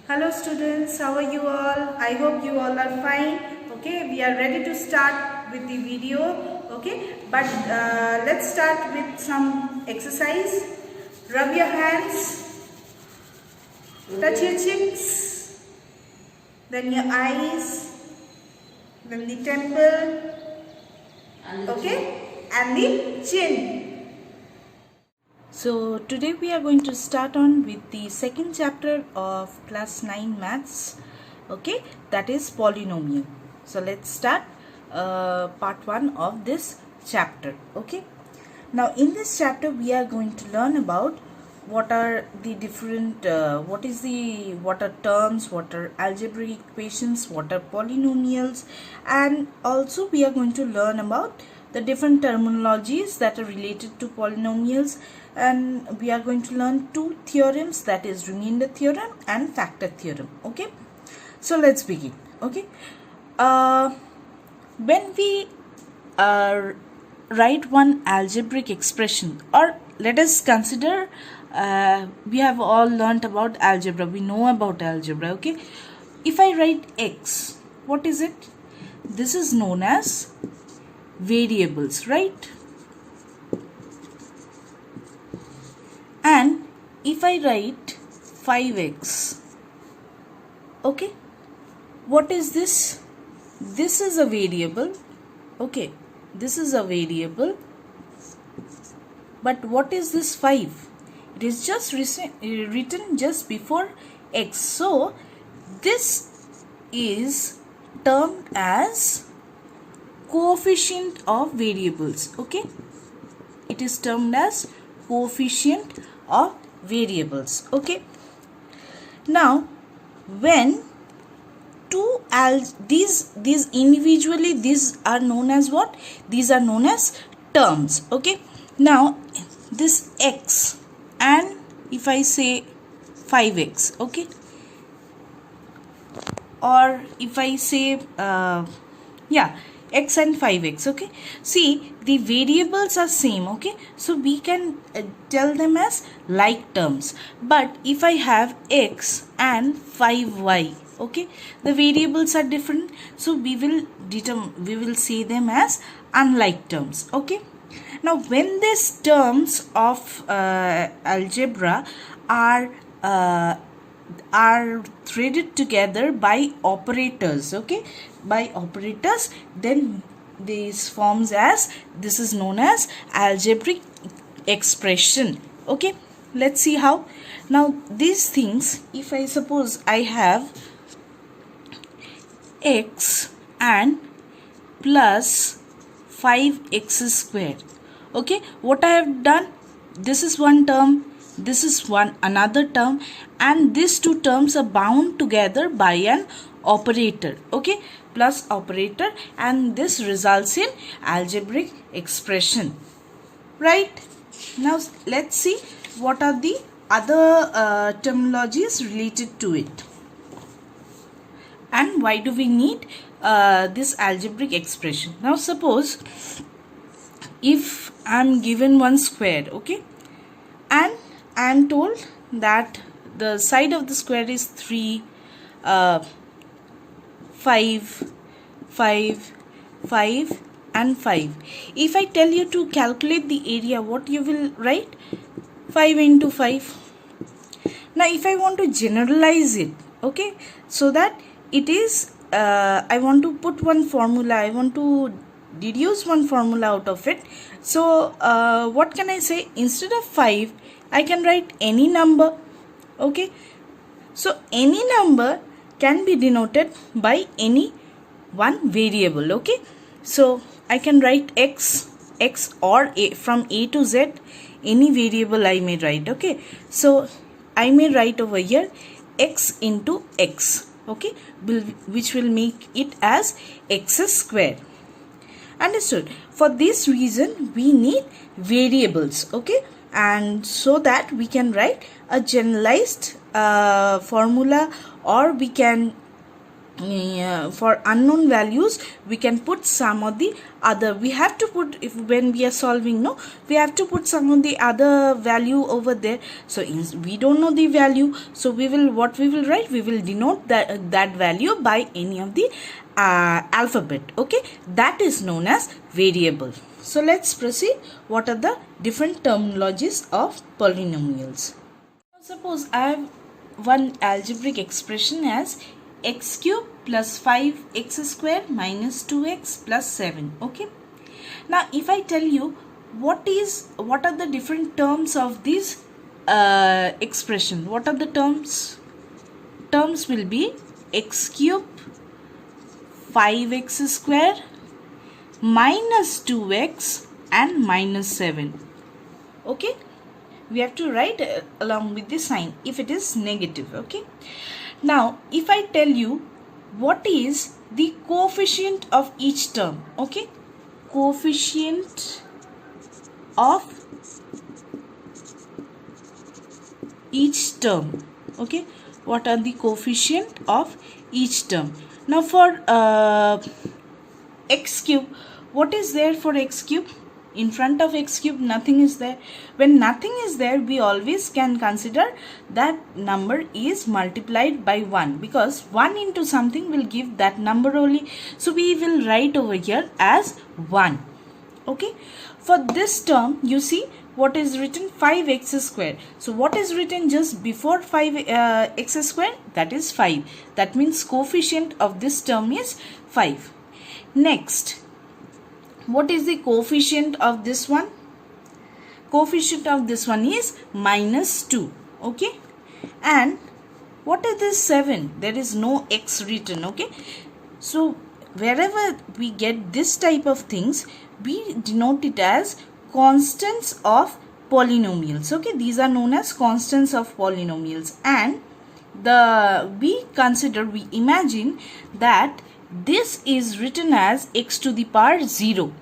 Hello students, how are you all? I hope you all are fine. Okay, we are ready to start with the video. Okay, but let's start with some exercise. Rub your hands, touch your cheeks, then your eyes, then the temple, okay, and the chin. So today we are going to start on with the second chapter of class 9 maths, okay, that is polynomial. So let's start part 1 of this chapter, okay. Now in this chapter we are going to learn about what are the different, what are terms, what are algebraic equations, what are polynomials, and also we are going to learn about the different terminologies that are related to polynomials, and we are going to learn two theorems, that is remainder theorem and factor theorem, okay. So let's begin, okay. When we write one algebraic expression, or let us consider we have all learnt about algebra, we know about algebra, okay. If I write x, what is it? This is known as variables, right? And if I write 5x, okay, what is this? This is a variable, okay, this is a variable, but what is this 5? It is just written just before x, so this is termed as coefficient of variables, okay. It is termed as coefficient of variables, okay. Now when two these individually, these are known as what? These are known as terms, okay. Now this x, and if I say 5x, okay, or if I say x and 5x, okay. See, the variables are same, okay, so we can tell them as like terms. But if I have x and 5y, okay, the variables are different, so we will say them as unlike terms, okay. Now when these terms of algebra are threaded together by operators, okay, by operators, then this forms as, this is known as algebraic expression, okay. Let's see how. Now these things, if I suppose I have x and plus 5x squared, okay, what I have done, this is one term, this is another term, and these two terms are bound together by an operator, okay, plus operator, and this results in algebraic expression, right? Now let's see what are the other terminologies related to it, and why do we need this algebraic expression. Now suppose if I am given one square, okay, and I am told that the side of the square is 3, 5, 5, 5 and 5. If I tell you to calculate the area, what you will write? 5 into 5. Now if I want to generalize it, okay, so that it is I want to put one formula, I want to deduce one formula out of it. So what can I say? Instead of 5, I can write any number, okay. So any number can be denoted by any one variable, okay. So I can write x or from a to z, any variable I may write, okay. So I may write over here x into x, okay, which will make it as x square. Understood? For this reason we need variables, okay, and so that we can write a generalized formula, or we can for unknown values we can put some of the other, we have to put, if when we are solving, no, we have to put some of the other value over there. So we don't know the value, so we will, what we will write, we will denote that value by any of the alphabet. Okay, that is known as variable. So let's proceed. What are the different terminologies of polynomials? Suppose I have one algebraic expression as x cube plus 5x square minus 2x plus 7. Okay, now if I tell you what are the different terms of this expression, what are the terms will be x cube, 5x square, minus 2x and minus 7. Okay, we have to write along with the sign if it is negative. Okay, now if I tell you what is the coefficient of each term, okay, coefficient of each term, okay, what are the coefficient of each term? Now for x cube, what is there for x cube? In front of x cube nothing is there. When nothing is there, we always can consider that number is multiplied by 1, because 1 into something will give that number only. So we will write over here as 1. Okay, for this term you see what is written, 5x square. So what is written just before 5x square? That is 5. That means coefficient of this term is 5. Next, what is the coefficient of this one? Coefficient of this one is minus 2. Okay, and what is this 7? There is no x written. Okay, so wherever we get this type of things, we denote it as constants of polynomials. Okay, these are known as constants of polynomials, and we imagine that this is written as x to the power 0.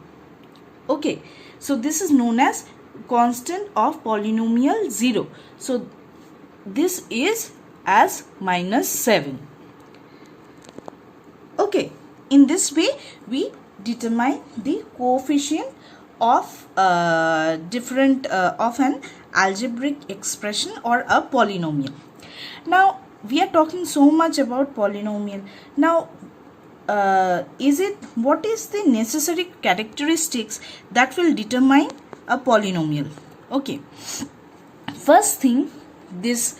Okay, so this is known as constant of polynomial 0. So this is as minus 7. Okay, in this way we determine the coefficient of of an algebraic expression or a polynomial. Now we are talking so much about polynomial. Now what is the necessary characteristics that will determine a polynomial? Okay, first thing, this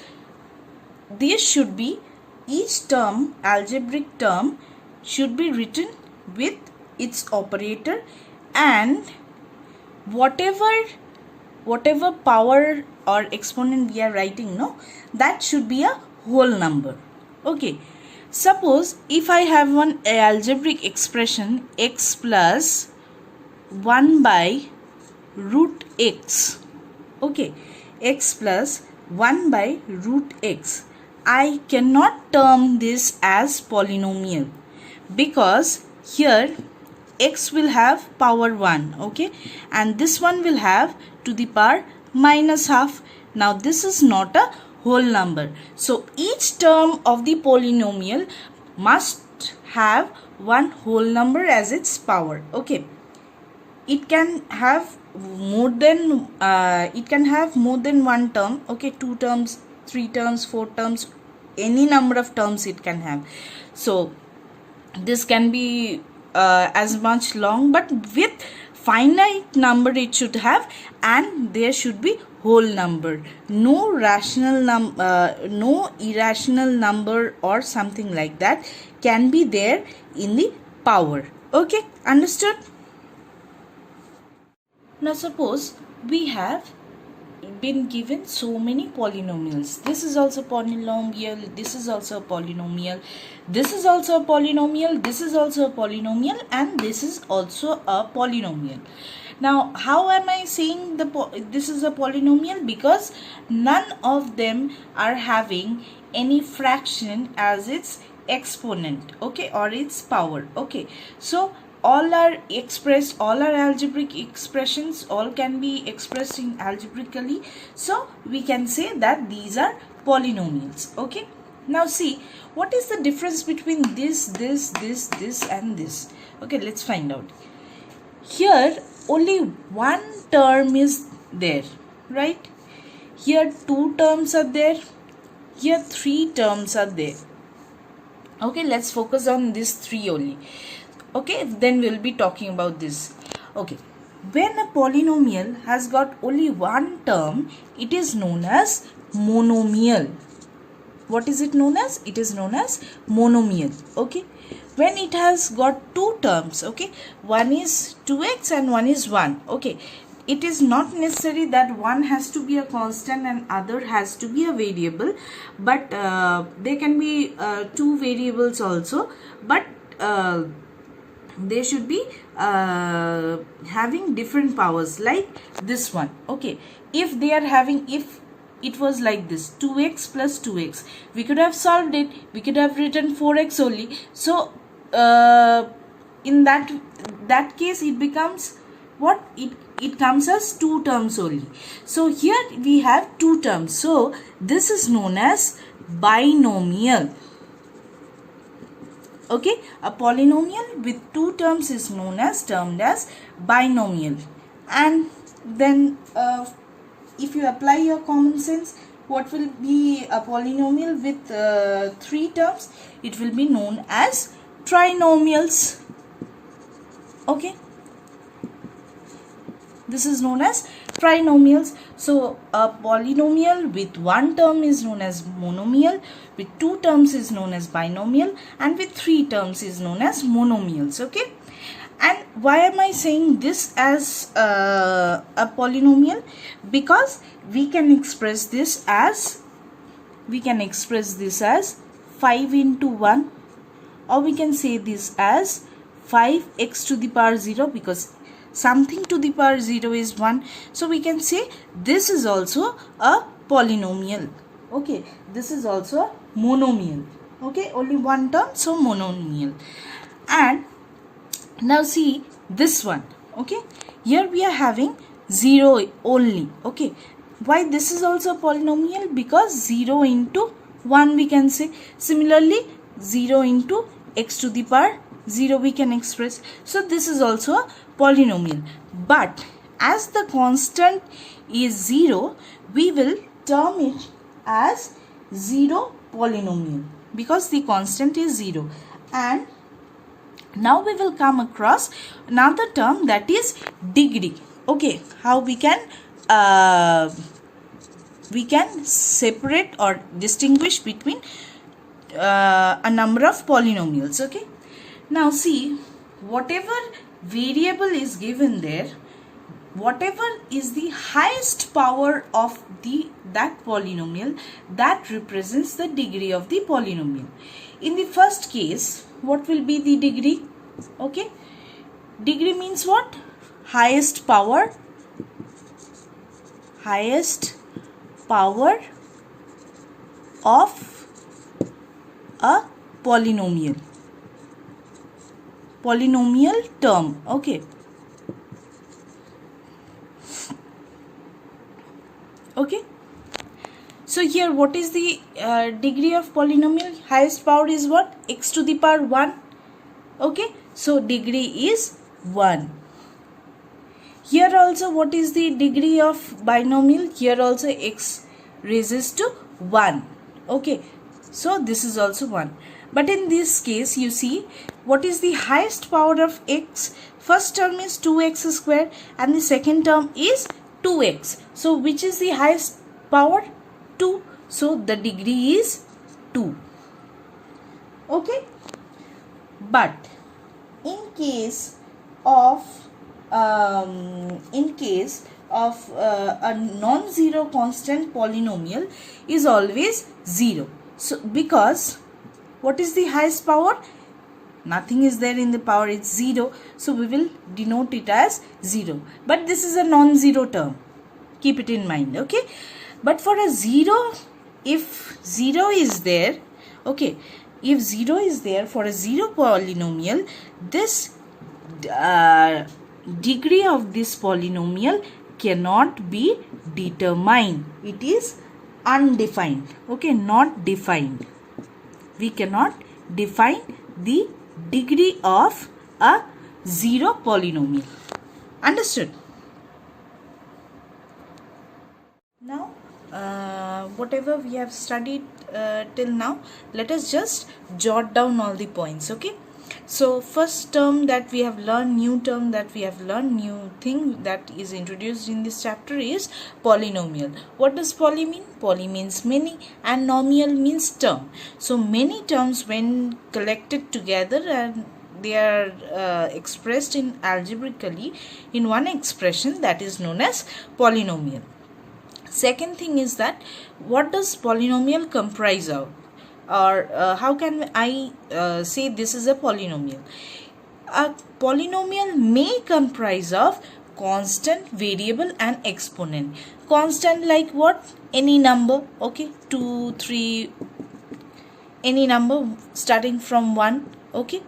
should be, each term, algebraic term, should be written with its operator, and whatever power or exponent we are writing, no, that should be a whole number. Okay, suppose if I have one algebraic expression x plus 1 by root x, okay, x plus 1 by root x, I cannot term this as polynomial, because here x will have power 1, okay, and this one will have to the power minus half. Now this is not a whole number, so each term of the polynomial must have one whole number as its power. Okay, it can have more than one term, okay, 2 terms, 3 terms, 4 terms, any number of terms it can have. So this can be as much long, but with finite number it should have, and there should be whole number, no irrational number or something like that can be there in the power. Okay, understood? Now suppose we have been given so many polynomials. This is also polynomial, this is also a polynomial, this is also a polynomial, this is also a polynomial, and this is also a polynomial. Now how am I saying this is a polynomial? Because none of them are having any fraction as its exponent, okay, or its power. Okay, so all are algebraic expressions, all can be expressed in algebraically, so we can say that these are polynomials. Okay, Now see, what is the difference between this and this? Okay, let's find out. Here only one term is there, right? Here two terms are there. Here three terms are there. Okay, let's focus on these three only. Okay, then we'll be talking about this. Okay, when a polynomial has got only one term, it is known as monomial. What is it known as? It is known as monomial. Okay, when it has got two terms, okay, one is 2x and one is 1. Okay, it is not necessary that one has to be a constant and other has to be a variable, but there can be two variables also, but they should be having different powers, like this one. Okay, if they are having, if it was like this, 2x plus 2x, we could have solved it, we could have written 4x only. So in that case it becomes what, it comes as two terms only. So here we have two terms, so this is known as binomial. Okay, a polynomial with two terms is termed as binomial. And then if you apply your common sense, what will be a polynomial with three terms? It will be known as trinomials. Okay, this is known as trinomials. So a polynomial with one term is known as monomial, with two terms is known as binomial, and with three terms is known as monomials. Okay, and why am I saying this as a polynomial? Because we can express this as 5 into 1, or we can say this as 5x to the power 0, because something to the power 0 is 1. So we can say this is also a polynomial. Okay, this is also a monomial. Okay, only one term, so monomial. And now see this one. Okay, here we are having 0 only. Okay, why this is also a polynomial? Because 0 into 1 we can say. Similarly, 0 into x to the power 0 we can express. So this is also a polynomial. But as the constant is 0, we will term it as 0 polynomial, because the constant is 0. And now we will come across another term, that is degree. Okay, how we can separate or distinguish between a number of polynomials. Okay, now see, whatever variable is given there, whatever is the highest power of that polynomial, that represents the degree of the polynomial. In the first case, what will be the degree? Okay, degree means what? Highest power of a polynomial term. Okay, okay, so here what is the degree of polynomial? Highest power is what? X to the power 1. Okay, so degree is 1. Here also, what is the degree of binomial? Here also x raises to 1. Okay, so this is also 1. But in this case, you see, what is the highest power of x? First term is 2x square and the second term is 2x. So which is the highest power? 2. So the degree is 2. Okay, but in case of a non-zero constant polynomial is always 0. So because what is the highest power? Nothing is there in the power, it's 0. So we will denote it as 0. But this is a non-zero term. Keep it in mind. Okay. But for a 0, if 0 is there, okay, if 0 is there for a 0 polynomial, this degree of this polynomial cannot be determined. It is undefined. Okay, not defined. We cannot define the degree of a zero polynomial. Understood? Now, whatever we have studied till now, let us just jot down all the points, okay? So, first term that we have learned, new term that we have learned, new thing that is introduced in this chapter is polynomial. What does poly mean? Poly means many and nomial means term. So, many terms when collected together and they are expressed in algebraically in one expression, that is known as polynomial. Second thing is that what does polynomial comprise of, or how can I say this is a polynomial? A polynomial may comprise of constant, variable and exponent. Constant like what? Any number, okay, 2, 3, any number starting from 1, okay,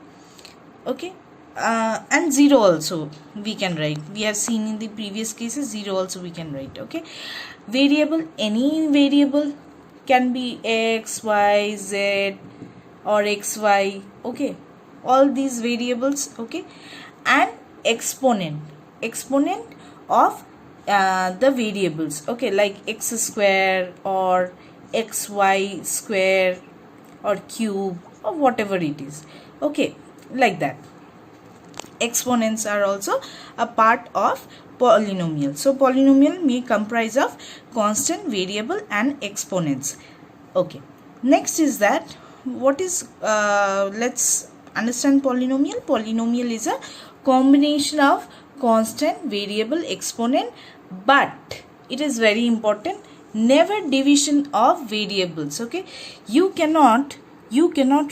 and 0 also we can write. We have seen in the previous cases 0 also we can write, okay. Variable, any variable can be x, y, z or xy, okay, all these variables, okay. And exponent of the variables, okay, like x square or xy square or cube or whatever it is, okay, like that. Exponents are also a part of polynomial. So polynomial may comprise of constant, variable and exponents, okay. Next is that what is let's understand polynomial. Polynomial is a combination of constant, variable, exponent, but it is very important, never division of variables, okay. You cannot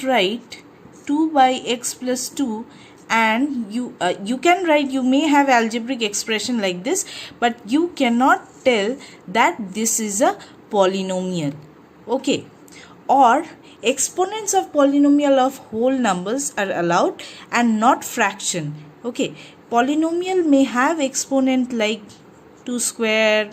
write 2 by x plus 2 and you can write, you may have algebraic expression like this, but you cannot tell that this is a polynomial, okay. Or exponents of polynomial of whole numbers are allowed and not fraction, okay. Polynomial may have exponent like 2 square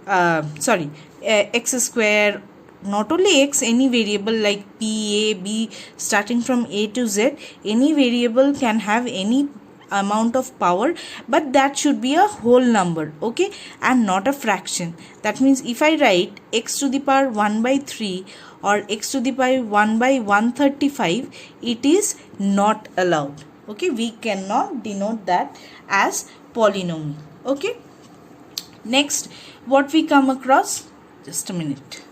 x square, not only x, any variable like p, a, b, starting from a to z, any variable can have any amount of power, but that should be a whole number, okay, and not a fraction. That means if I write x to the power 1 by 3 or x to the power 1 by 135, it is not allowed, okay. We cannot denote that as polynomial, okay. Next, what we come across, just a minute.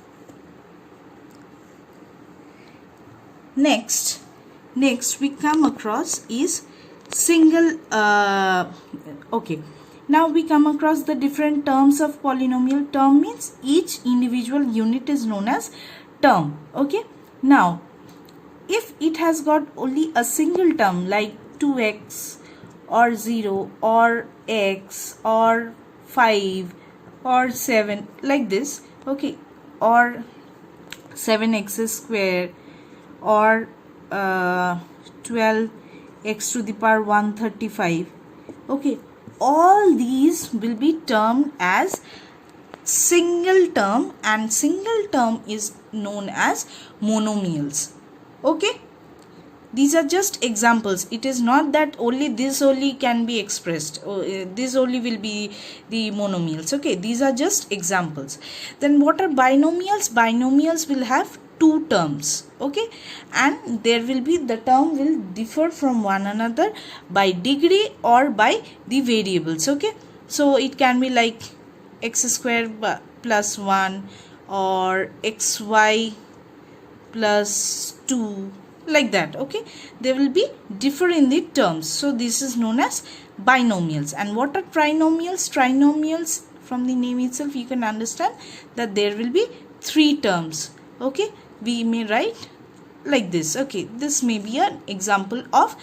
Next we come across is single, okay. Now we come across the different terms of polynomial. Term means each individual unit is known as term, okay. Now if it has got only a single term like 2x or 0 or x or 5 or 7 like this, okay, or 7x square or 12 x to the power 135, okay, all these will be termed as single term, and single term is known as monomials, okay. These are just examples. It is not that only this only can be expressed, this only will be the monomials, okay. These are just examples. Then what are binomials? Binomials will have two terms, okay, and there will be, the term will differ from one another by degree or by the variables, okay. So it can be like x square plus 1 or xy plus 2, like that, okay. They will be differ in the terms. So this is known as binomials. And what are trinomials? Trinomials, from the name itself you can understand that there will be three terms, okay. We may write like this, okay. This may be an example of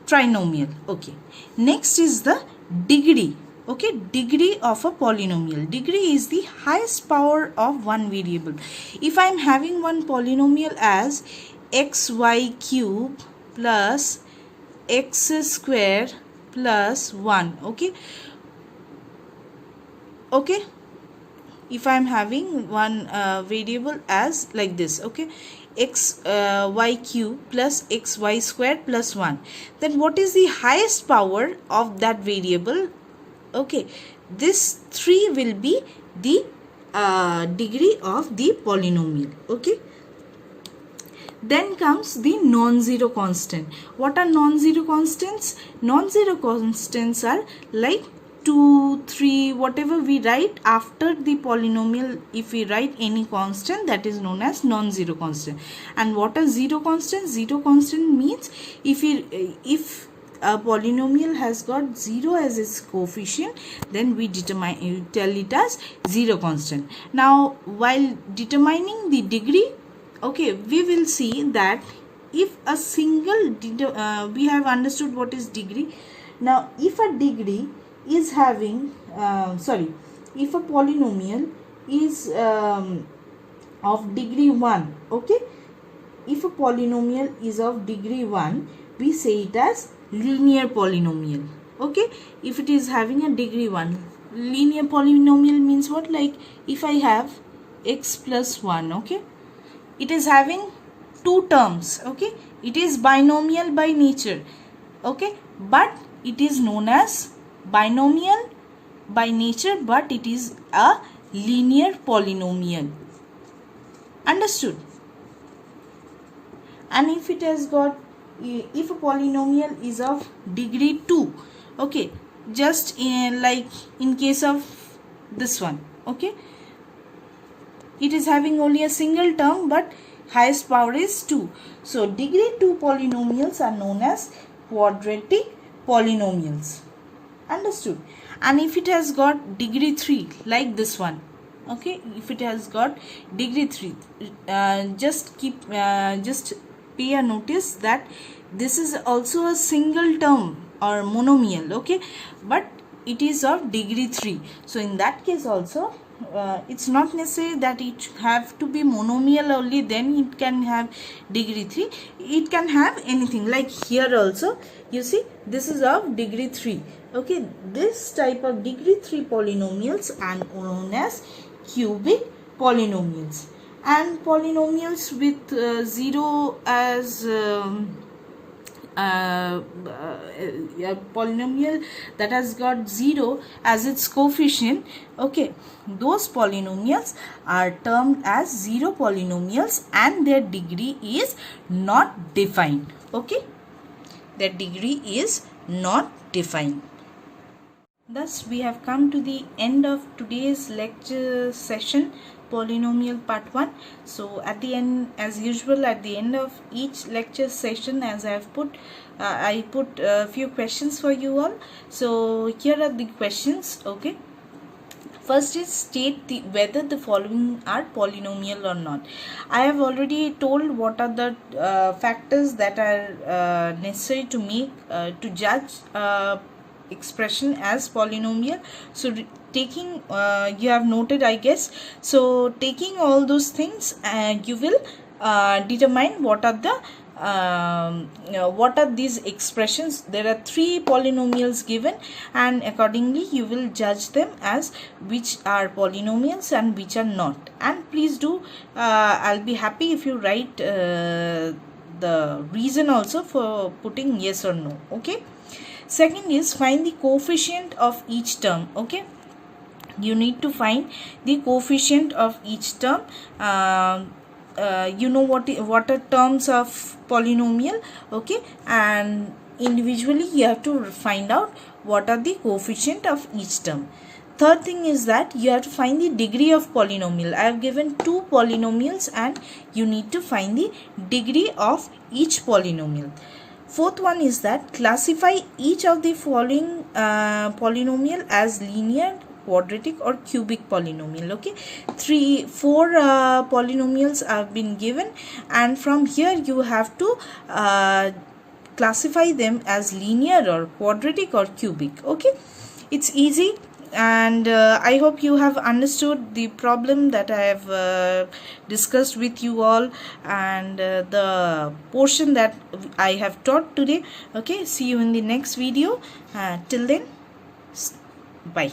trinomial, okay. Next is the degree, okay. Degree of a polynomial. Degree is the highest power of one variable. If I am having one polynomial as xy cube plus x square plus 1, okay, if I am having one variable as like this, okay, y cube plus xy square plus 1. Then what is the highest power of that variable? Okay, this 3 will be the degree of the polynomial. Okay, then comes the non-zero constant. What are non-zero constants? Non-zero constants are like 2, 3, whatever we write after the polynomial. If we write any constant, that is known as non-zero constant. And what are zero constants? Zero constant means if a polynomial has got 0 as its coefficient, then we tell it as zero constant. Now while determining the degree, okay, we will see that if a single we have understood what is degree. Now if a degree is having if a polynomial is of degree 1, okay, if a polynomial is of degree 1, we say it as linear polynomial. Okay, if it is having a degree 1, linear polynomial means what? Like if I have x plus 1, okay, it is having 2 terms, okay, it is binomial by nature, okay, but it is known as binomial by nature, but it is a linear polynomial. Understood? And if it has got, if a polynomial is of degree 2, okay, just like in case of this one, okay, it is having only a single term but highest power is 2. So degree 2 polynomials are known as quadratic polynomials. Understood? And if it has got degree 3 like this one, okay, if it has got degree 3, just pay a notice that this is also a single term or monomial, okay, but it is of degree 3. So in that case also, it's not necessary that it have to be monomial only, then it can have degree 3. It can have anything, like here also you see this is of degree 3. Okay, this type of degree 3 polynomials are known as cubic polynomials. And polynomials with 0 as a polynomial that has got 0 as its coefficient, okay, those polynomials are termed as zero polynomials and their degree is not defined. Okay, their degree is not defined. Thus we have come to the end of today's lecture session, polynomial part 1. So at the end, as usual, at the end of each lecture session, as I have put I put a few questions for you all. So here are the questions. Okay, first is state whether the following are polynomial or not. I have already told what are the factors that are necessary to make to judge expression as polynomial. So taking you have noted, I guess. So taking all those things, you will determine what are the what are these expressions. There are 3 polynomials given, and accordingly you will judge them as which are polynomials and which are not. And please do I'll be happy if you write the reason also for putting yes or no. Okay, second is find the coefficient of each term. Okay, you need to find the coefficient of each term. You know what are terms of polynomial, okay, and individually you have to find out what are the coefficient of each term. Third thing is that you have to find the degree of polynomial. I have given 2 polynomials and you need to find the degree of each polynomial. Fourth one is that classify each of the following polynomial as linear, quadratic or cubic polynomial. Okay, 4 polynomials have been given, and from here you have to classify them as linear or quadratic or cubic. Okay, it's easy, and I hope you have understood the problem that I have discussed with you all, and the portion that I have taught today. Okay, see you in the next video. Till then, bye.